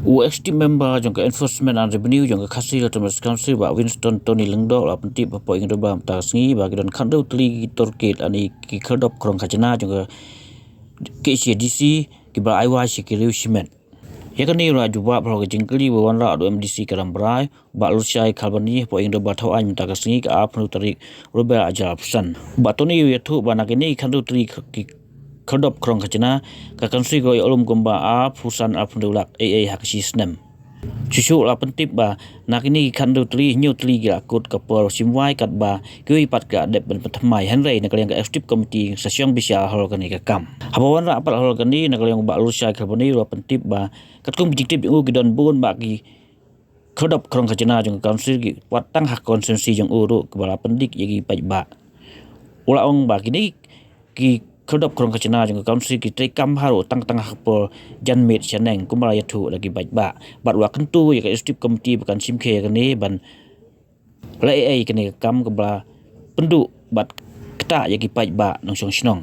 UXT member jangka Enforcement and Revenue jangka Kasih Termas Council ba Winston Tony Lengdo la pentip apa ingin ba ta sngi ba gidan khandau tli torket ani ki khadop krong khajana jangka KCDC ki ba IY ki Shiment ya kan ni ra juba pro ke jingkli ba wan ra do MDC karam brai ba lusyai khalbani po ingin ba thau an ta ka sngi ka ap nu tarik robel ajar pesan ba toni ya thu ba nakini khandau tli ki khadop krong khajana ka country go olum gomba a fusan a phundulak AA hakshi snem Cucu la pentip ba nak ini khandu tli nyu tli ga kut kapor simwai kat ba kui pat ga dep ben patmai hanrei nak yang executive committee sasyong bisa hol kan ka kam habawan ra apal hol kan ni nak yang ba lusai karboni ro pentip ba kat kum bijik u gidon bun ba gi khodop krong khajana jong council gi watang hak konsensi jong uru kebala pendik yagi paj ba ula ong ba kini ki khodop krong khajana jong council ki tei kam haro tang hapol janmet chaneng kumala yathu lagi baik ba bat wa kentu ya ka executive committee bukan simkhe kene ban lai kene kam kebala pendu bat keta yagi paj ba nong song snong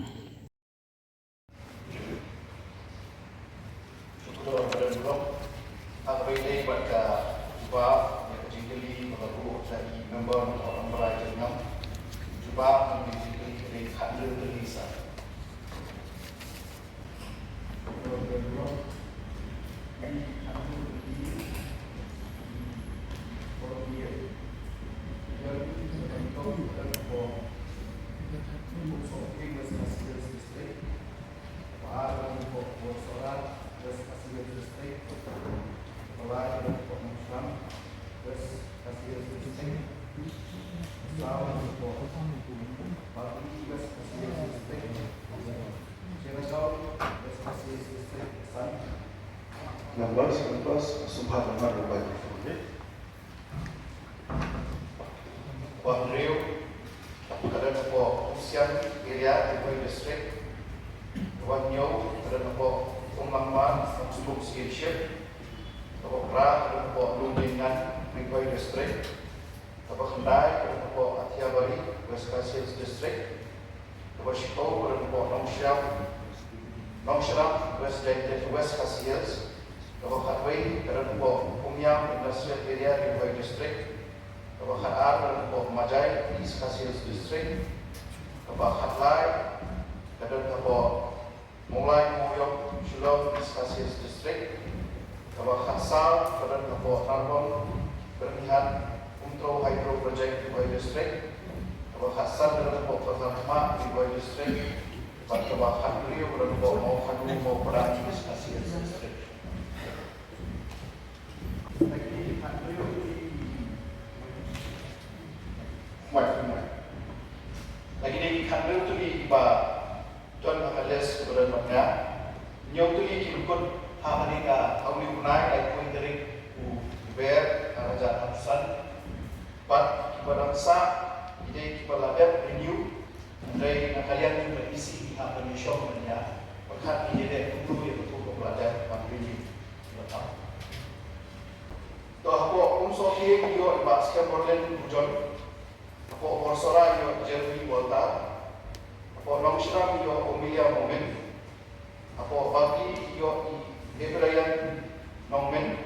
West Casillas, Tabo Hatway, Tabo Umyam Industrial Area River District, Tabo Hatar, Tabo Majai, East Casillas District, Tabo Hatlai, Tabo Mulai Moyok, Shulong, East Casillas District, Tabo Hatsal, Tabo Narbon, Bernihan, Untro Hydro Project River District, Tabo Hatsan, Tabo Pertama River District, Tabo Hatrio, Tabo Mau Hanu Mau Perang East Casillas District. Lagi ni kandung tu di iba John Hales bermakna nyau tu di kilukun hamanika awli unai lai kuin dari ber raja Hamsan pat kibadang sa ide kibalabet renew dari nakalian yang berisi haman shop menya pakat ide untuk yang untuk belajar pandiri betul. Toh aku umsoki yo iba sekian Berlin John Apo Borsora yo Jeremy Volta, Apo Longshram yo Omilia Moment, Apo Bagi yo Ibrahim Nongmen,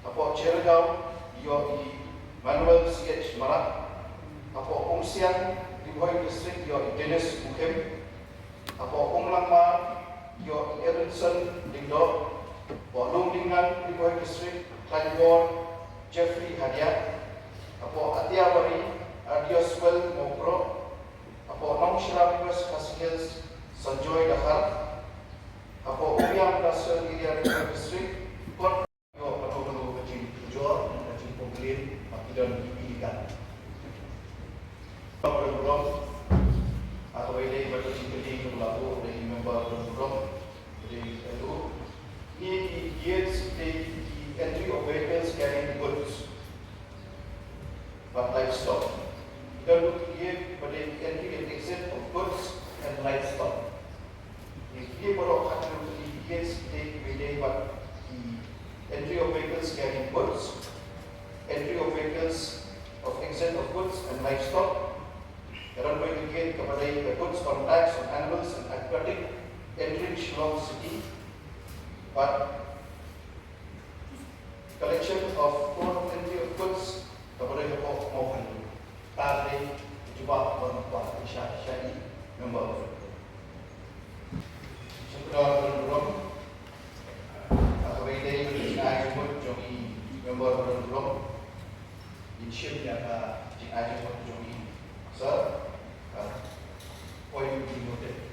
Apo Chergau yo Manuel C.H. Marat, Apo Umsian Lihoy District yo Dennis Mukem, Apo Umlangmar yo Edinson Lingdo, Apo Lunglingan Lihoy District Tanjor Jeffrey Hadiat, Apo Atiawari Adios Well Mopro, Apo Nongshram West Casillas Sanjoy Dahar, Apo Umyam Industrial Area District, Kon yo Panu Kecil Jor, Kecil Pemilin, Makidan Ikan. Berurang atau ini berkecil kecil berlaku dari member berurang dari itu. Ini years the entry of vehicles carrying goods, but livestock. Dan dia pada entry and exit of goods and livestock. Dia baru akan dia state within what the entry of vehicles carrying goods, entry of vehicles of exit of goods and livestock. Dalam bagian kepada the goods on tax on animals and aquatic entering Shillong City, but collection of quantity of goods kepada Jepang maupun tadi cuba berbuat syari member sekedar belum atau ini berjaya pun jogi member belum insya Allah jika ada pun jogi sir poin ini